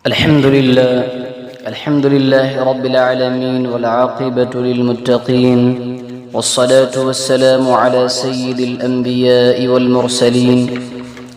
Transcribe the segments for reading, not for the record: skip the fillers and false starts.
الحمد لله رب العالمين والعاقبة للمتقين والصلاة والسلام على سيد الأنبياء والمرسلين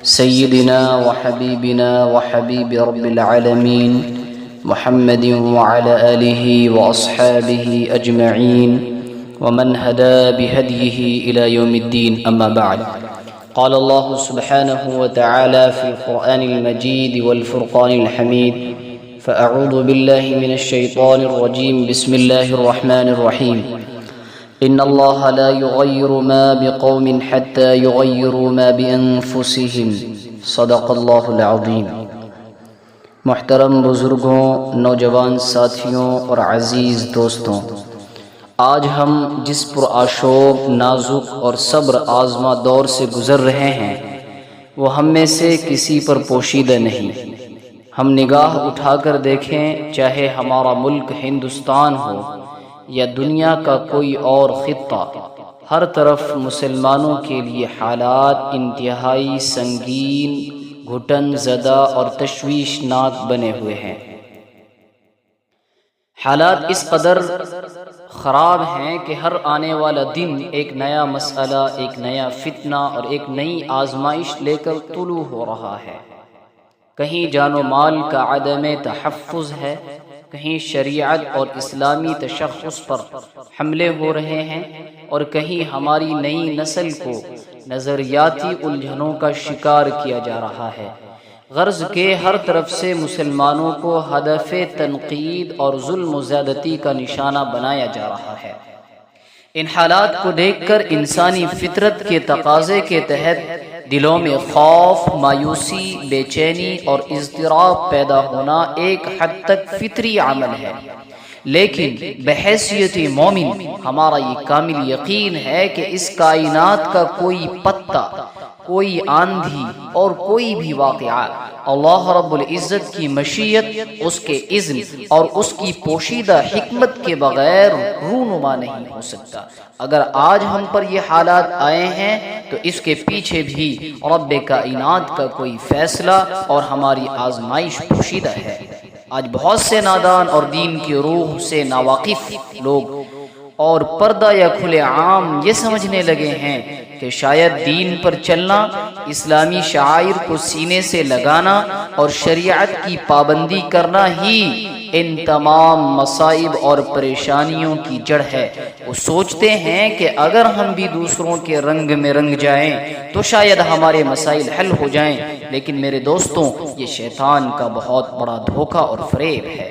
سيدنا وحبيبنا وحبيب رب العالمين محمد وعلى آله وأصحابه أجمعين ومن هدى بهديه إلى يوم الدين. أما بعد، قال الله سبحانه وتعالى في القرآن المجيد والفرقان الحميد: فأعوذ بالله من الشيطان الرجيم، بسم الله الرحمن الرحيم. إن الله لا يغير ما بقوم حتى يغيروا ما بأنفسهم. صدق اللہ العظیم. محترم بزرگوں، نوجوان ساتھیوں اور عزیز دوستوں، آج ہم جس پرآشوب، نازک اور صبر آزما دور سے گزر رہے ہیں وہ ہم میں سے کسی پر پوشیدہ نہیں. ہم نگاہ اٹھا کر دیکھیں، چاہے ہمارا ملک ہندوستان ہو یا دنیا کا کوئی اور خطہ، ہر طرف مسلمانوں کے لیے حالات انتہائی سنگین، گھٹن زدہ اور تشویشناک بنے ہوئے ہیں. حالات اس قدر خراب ہیں کہ ہر آنے والا دن ایک نیا مسئلہ، ایک نیا فتنہ اور ایک نئی آزمائش لے کر طلوع ہو رہا ہے. کہیں جان و مال کا عدم تحفظ ہے، کہیں شریعت اور اسلامی تشخص پر حملے ہو رہے ہیں، اور کہیں ہماری نئی نسل کو نظریاتی الجھنوں کا شکار کیا جا رہا ہے. غرض کے ہر طرف سے مسلمانوں کو ہدف تنقید اور ظلم و زیادتی کا نشانہ بنایا جا رہا ہے. ان حالات کو دیکھ کر انسانی فطرت کے تقاضے کے تحت دلوں میں خوف، مایوسی، بے چینی اور اضطراب پیدا ہونا ایک حد تک فطری عمل ہے، لیکن بحیثیت مومن ہمارا یہ کامل یقین ہے کہ اس کائنات کا کوئی پتہ، کوئی آندھی اور کوئی بھی واقعہ اللہ رب العزت کی مشیت، اس کے اذن اور اس کی پوشیدہ حکمت کے بغیر رونما نہیں ہو سکتا. اگر آج ہم پر یہ حالات آئے ہیں تو اس کے پیچھے بھی رب کائنات کا کوئی فیصلہ اور ہماری آزمائش پوشیدہ ہے. آج بہت سے نادان اور دین کی روح سے ناواقف لوگ اور پردہ یا کھلے عام یہ سمجھنے لگے ہیں کہ شاید دین پر چلنا، اسلامی شعائر کو سینے سے لگانا اور شریعت کی پابندی کرنا ہی ان تمام مصائب اور پریشانیوں کی جڑ ہے. وہ سوچتے ہیں کہ اگر ہم بھی دوسروں کے رنگ میں رنگ جائیں تو شاید ہمارے مسائل حل ہو جائیں، لیکن میرے دوستوں، یہ شیطان کا بہت بڑا دھوکہ اور فریب ہے.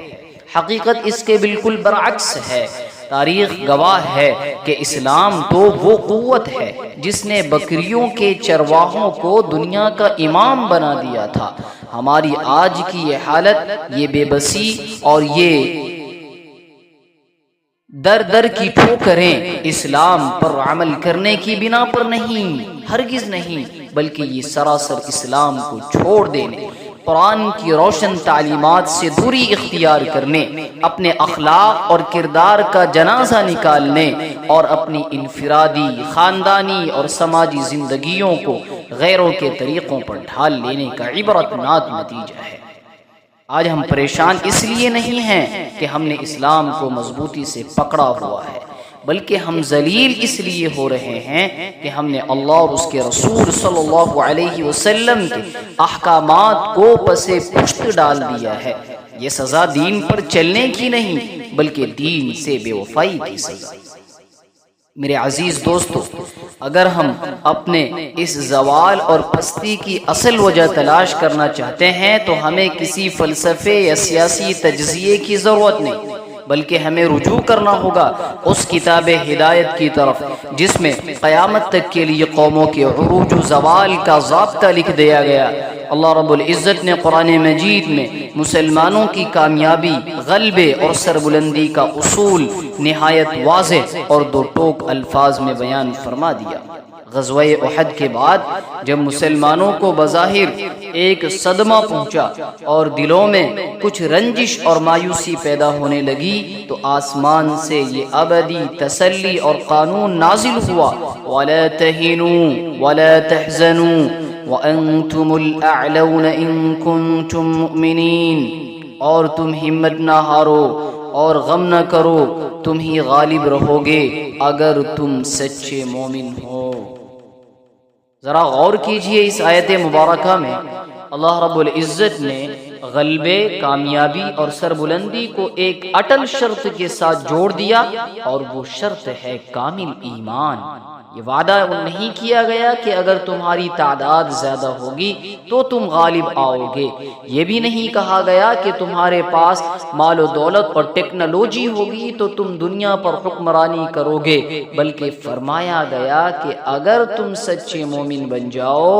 حقیقت اس کے بالکل برعکس ہے. تاریخ گواہ ہے کہ اسلام تو وہ قوت ہے جس نے بکریوں کے چرواہوں کو دنیا کا امام بنا دیا تھا. ہماری آج کی یہ حالت، یہ بے بسی اور یہ در در کی ٹھوکریں اسلام پر عمل کرنے کی بنا پر نہیں، ہرگز نہیں، بلکہ یہ سراسر اسلام کو چھوڑ دینے، قرآن کی روشن تعلیمات سے دوری اختیار کرنے، اپنے اخلاق اور کردار کا جنازہ نکالنے اور اپنی انفرادی، خاندانی اور سماجی زندگیوں کو غیروں کے طریقوں پر ڈھال لینے کا عبرتناک نتیجہ ہے. آج ہم پریشان اس لیے نہیں ہیں کہ ہم نے اسلام کو مضبوطی سے پکڑا ہوا ہے، بلکہ ہم ذلیل اس لیے ہو رہے ہیں کہ ہم نے اللہ اور اس کے رسول صلی اللہ علیہ وسلم کے احکامات کو پسے پشت ڈال دیا ہے. یہ سزا دین پر چلنے کی نہیں، بلکہ دین سے بے وفائی کی سزا. میرے عزیز دوستو، اگر ہم اپنے اس زوال اور پستی کی اصل وجہ تلاش کرنا چاہتے ہیں تو ہمیں کسی فلسفے یا سیاسی تجزیے کی ضرورت نہیں، بلکہ ہمیں رجوع کرنا ہوگا اس کتاب ہدایت کی طرف جس میں قیامت تک کے لیے قوموں کے عروج و زوال کا ضابطہ لکھ دیا گیا. اللہ رب العزت نے قرآن مجید میں مسلمانوں کی کامیابی، غلبے اور سربلندی کا اصول نہایت واضح اور دو ٹوک الفاظ میں بیان فرما دیا. غزوہ احد کے بعد جب مسلمانوں کو بظاہر ایک صدمہ پہنچا اور دلوں میں کچھ رنجش اور مایوسی پیدا ہونے لگی تو آسمان سے یہ ابدی تسلی اور قانون نازل ہوا: وَلَا تَهِنُوا وَلَا تَحْزَنُوا وَأَنْتُمُ الْأَعْلَوْنَ إِن كُنتُم مُؤْمِنِينَ. اور تم ہمت نہ ہارو اور غم نہ کرو، تم ہی غالب رہو گے اگر تم سچے مومن ہو۔ ذرا غور کیجئے اس آیت مبارکہ میں اللہ رب العزت نے غلبے، کامیابی اور سربلندی کو ایک اٹل شرط کے ساتھ جوڑ دیا، اور وہ شرط ہے کامل ایمان۔ یہ وعدہ نہیں کیا گیا کہ اگر تمہاری تعداد زیادہ ہوگی تو تم غالب آؤ گے، یہ بھی نہیں کہا گیا کہ تمہارے پاس مال و دولت اور ٹیکنالوجی ہوگی تو تم دنیا پر حکمرانی کرو گے، بلکہ فرمایا گیا کہ اگر تم سچے مومن بن جاؤ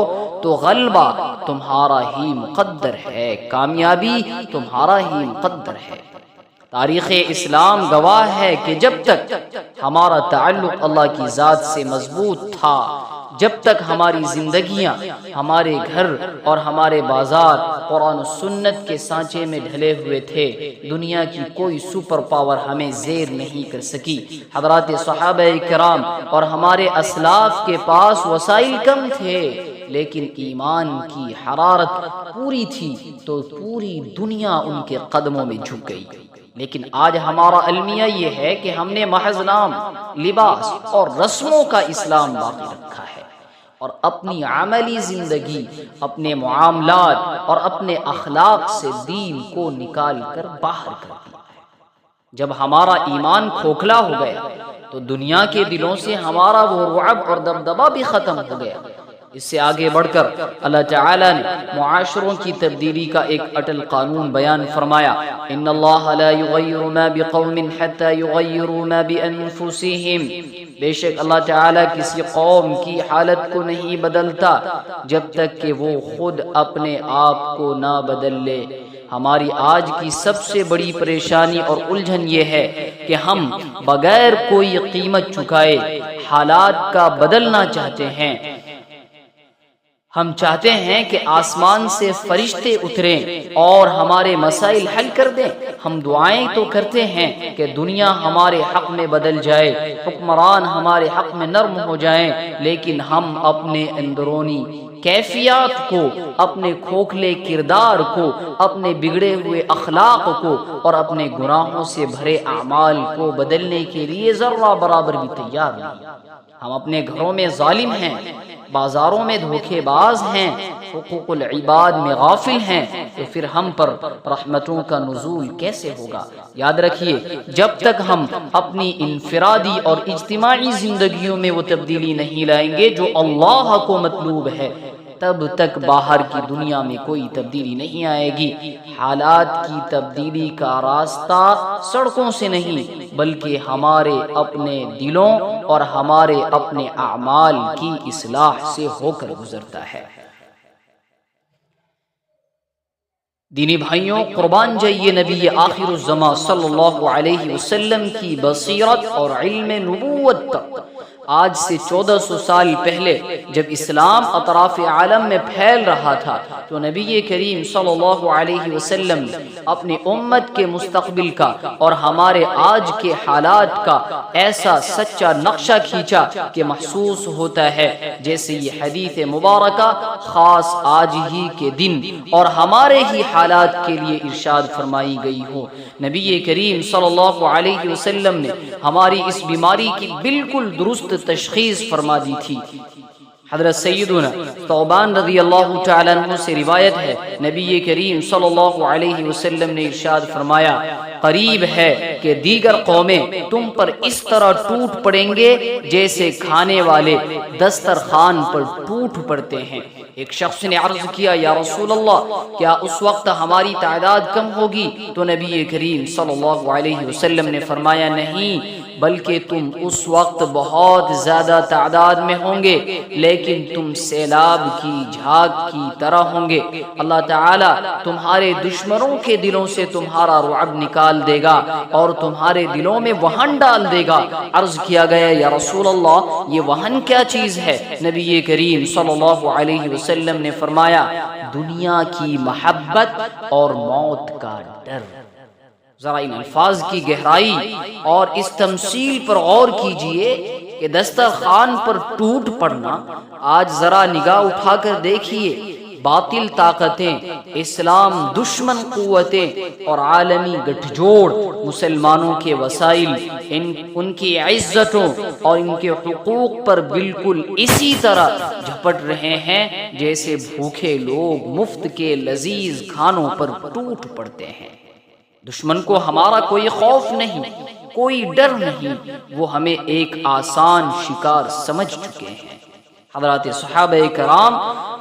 تو غلبہ تمہارا ہی مقدر ہے، کامیابی تمہارا ہی مقدر ہے۔ تاریخ اسلام گواہ ہے کہ جب تک ہمارا تعلق اللہ کی ذات سے مضبوط تھا، جب تک ہماری زندگیاں، ہمارے گھر اور ہمارے بازار قرآن و سنت کے سانچے میں ڈھلے ہوئے تھے، دنیا کی کوئی سپر پاور ہمیں زیر نہیں کر سکی۔ حضرات صحابہ کرام اور ہمارے اسلاف کے پاس وسائل کم تھے، لیکن ایمان کی حرارت پوری تھی تو پوری دنیا ان کے قدموں میں جھک گئی۔ لیکن آج ہمارا المیہ یہ ہے کہ ہم نے محض نام، لباس اور رسموں کا اسلام باقی رکھا ہے، اور اپنی عملی زندگی، اپنے معاملات اور اپنے اخلاق سے دین کو نکال کر باہر کر دیا ہے۔ جب ہمارا ایمان کھوکھلا ہو گیا تو دنیا کے دلوں سے ہمارا وہ رعب اور دبدبہ بھی ختم ہو گیا۔ اس سے آگے بڑھ کر اللہ تعالیٰ نے معاشروں کی تبدیلی کا ایک اٹل قانون بیان فرمایا، ان اللہ لا یغیر ما بقوم حتی یغیروا ما بانفسہم، بے شک اللہ تعالیٰ کسی قوم کی حالت کو نہیں بدلتا جب تک کہ وہ خود اپنے آپ کو نہ بدل لے۔ ہماری آج کی سب سے بڑی پریشانی اور الجھن یہ ہے کہ ہم بغیر کوئی قیمت چکائے حالات کا بدلنا چاہتے ہیں۔ ہم چاہتے ہیں کہ آسمان سے فرشتے اتریں اور ہمارے مسائل حل کر دیں۔ ہم دعائیں تو کرتے ہیں کہ دنیا ہمارے حق میں بدل جائے، حکمران ہمارے حق میں نرم ہو جائیں، لیکن ہم اپنے اندرونی کیفیات کو، اپنے کھوکھلے کردار کو، اپنے بگڑے ہوئے اخلاق کو اور اپنے گناہوں سے بھرے اعمال کو بدلنے کے لیے ذرہ برابر بھی تیار نہیں۔ ہم اپنے گھروں میں ظالم ہیں، بازاروں میں دھوکے باز ہیں، حقوق العباد میں غافل ہیں، تو پھر ہم پر رحمتوں کا نزول کیسے ہوگا؟ یاد رکھیے، جب تک ہم اپنی انفرادی اور اجتماعی زندگیوں میں وہ تبدیلی نہیں لائیں گے جو اللہ کو مطلوب ہے، تب تک باہر کی دنیا میں کوئی تبدیلی نہیں آئے گی۔ حالات کی تبدیلی کا راستہ سڑکوں سے نہیں بلکہ ہمارے اپنے دلوں اور ہمارے اپنے اعمال کی اصلاح سے ہو کر گزرتا ہے۔ دینی بھائیوں، قربان جائیے نبی آخر الزماں صلی اللہ علیہ وسلم کی بصیرت اور علم نبوت تک۔ آج سے 1400 سال پہلے جب اسلام اطراف عالم میں پھیل رہا تھا تو نبی کریم صلی اللہ علیہ وسلم نے اپنی امت کے مستقبل کا اور ہمارے آج کے حالات کا ایسا سچا نقشہ کھینچا کہ محسوس ہوتا ہے جیسے یہ حدیث مبارکہ خاص آج ہی کے دن اور ہمارے ہی حالات کے لیے ارشاد فرمائی گئی ہو۔ نبی کریم صلی اللہ علیہ وسلم نے ہماری اس بیماری کی بالکل درست تشخیص فرما دی تھی۔ حضرت سیدنا ثوبان رضی اللہ تعالیٰ عنہ سے روایت ہے، نبی کریم صلی اللہ علیہ وسلم نے ارشاد فرمایا، قریب ہے کہ دیگر قومیں تم پر اس طرح ٹوٹ پڑیں گے جیسے کھانے والے دسترخوان پر ٹوٹ پڑتے ہیں۔ ایک شخص نے عرض کیا، یا رسول اللہ، کیا اس وقت ہماری تعداد کم ہوگی؟ تو نبی کریم صلی اللہ علیہ وسلم نے فرمایا، نہیں، بلکہ تم اس وقت بہت زیادہ تعداد میں ہوں گے، لیکن تم سیلاب کی جھاگ کی طرح ہوں گے۔ اللہ تعالیٰ تمہارے دشمنوں کے دلوں سے تمہارا رعب نکال دے گا اور تمہارے دلوں میں وہن ڈال دے گا۔ عرض کیا گیا، یا رسول اللہ، یہ وہن کیا چیز ہے؟ نبی کریم صلی اللہ علیہ وسلم نے فرمایا، دنیا کی محبت اور موت کا ڈر۔ ذرا ان الفاظ کی گہرائی اور اس تمثیل پر غور کیجئے کہ دسترخوان پر ٹوٹ پڑنا، آج ذرا نگاہ اٹھا کر دیکھیے باطل طاقتیں، اسلام دشمن قوتیں اور عالمی گٹھ جوڑ مسلمانوں کے وسائل، ان کی عزتوں اور ان کے حقوق پر بالکل اسی طرح جھپٹ رہے ہیں جیسے بھوکے لوگ مفت کے لذیذ کھانوں پر ٹوٹ پڑتے ہیں۔ دشمن کو ہمارا کوئی خوف نہیں، کوئی ڈر نہیں، وہ ہمیں ایک آسان شکار سمجھ چکے ہیں۔ حضرات صحابہ کرام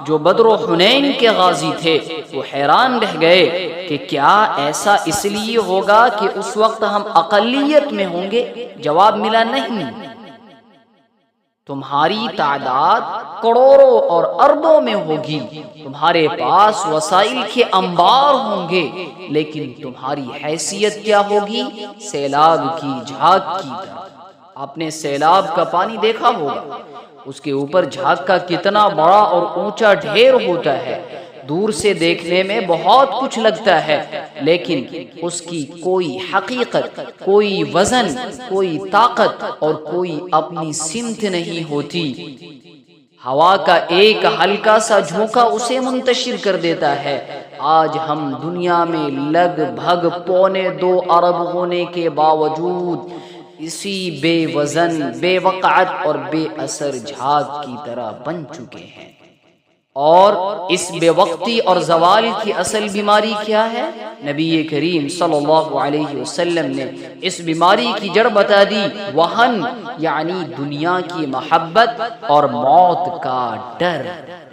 جو بدر و حنین کے غازی تھے وہ حیران رہ گئے کہ کیا ایسا اس لیے ہوگا کہ اس وقت ہم اقلیت میں ہوں گے؟ جواب ملا نہیں، تمہاری تعداد کروڑوں اور اربوں میں ہوگی، تمہارے پاس وسائل کے انبار ہوں گے، لیکن تمہاری حیثیت کیا ہوگی؟ سیلاب کی جھاگ کی طرح۔ آپ نے سیلاب کا پانی دیکھا ہوگا، اس کے اوپر جھاگ کا کتنا بڑا اور اونچا ڈھیر ہوتا ہے، دور سے دیکھنے میں بہت کچھ لگتا ہے، لیکن اس کی کوئی حقیقت، کوئی وزن، کوئی طاقت اور کوئی اپنی سمت نہیں ہوتی۔ ہوا کا ایک ہلکا سا جھونکا اسے منتشر کر دیتا ہے۔ آج ہم دنیا میں لگ بھگ 2.25 ارب ہونے کے باوجود اسی بے وزن، بے وقعت اور بے اثر جھاگ کی طرح بن چکے ہیں۔ اور اس بے وقتی اور زوال کی اصل بیماری کیا ہے؟ نبی کریم صلی اللہ علیہ وسلم نے اس بیماری کی جڑ بتا دی، وہن، یعنی دنیا کی محبت اور موت کا ڈر۔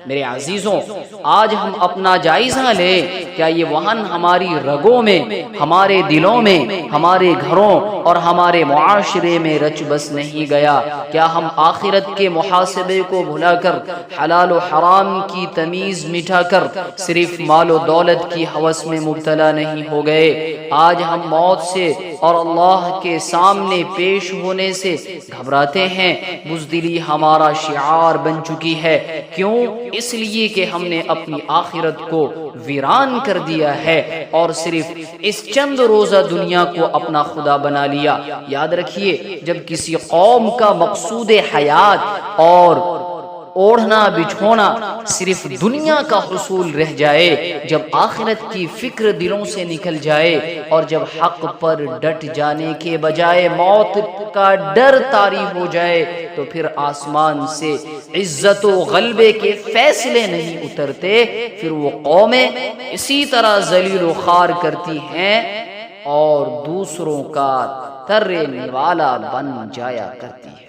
میرے عزیزوں، آج ہم اپنا جائزہ لیں، کیا یہ وہن ہماری رگوں میں، ہمارے دلوں میں، ہمارے گھروں اور ہمارے معاشرے میں رچ بس نہیں گیا؟ کیا ہم آخرت کے محاسبے کو بھلا کر، حلال و حرام کی تمیز مٹا کر صرف مال و دولت کی ہوس میں مبتلا نہیں ہو گئے؟ آج ہم موت سے اور اللہ کے سامنے پیش ہونے سے گھبراتے ہیں، بزدلی ہمارا شعار بن چکی ہے۔ کیوں؟ اس لیے کہ ہم نے اپنی آخرت کو ویران کر دیا ہے اور صرف اس چند روزہ دنیا کو اپنا خدا بنا لیا۔ یاد رکھیے، جب کسی قوم کا مقصود حیات اور اوڑھنا بچھونا صرف دنیا کا حصول رہ جائے، جب آخرت کی فکر دلوں سے نکل جائے اور جب حق پر ڈٹ جانے کے بجائے موت کا ڈر طاری ہو جائے، تو پھر آسمان سے عزت و غلبے کے فیصلے نہیں اترتے، پھر وہ قومیں اسی طرح ذلیل و خوار کرتی ہیں اور دوسروں کا ترے نوالا بن جایا کرتی ہے۔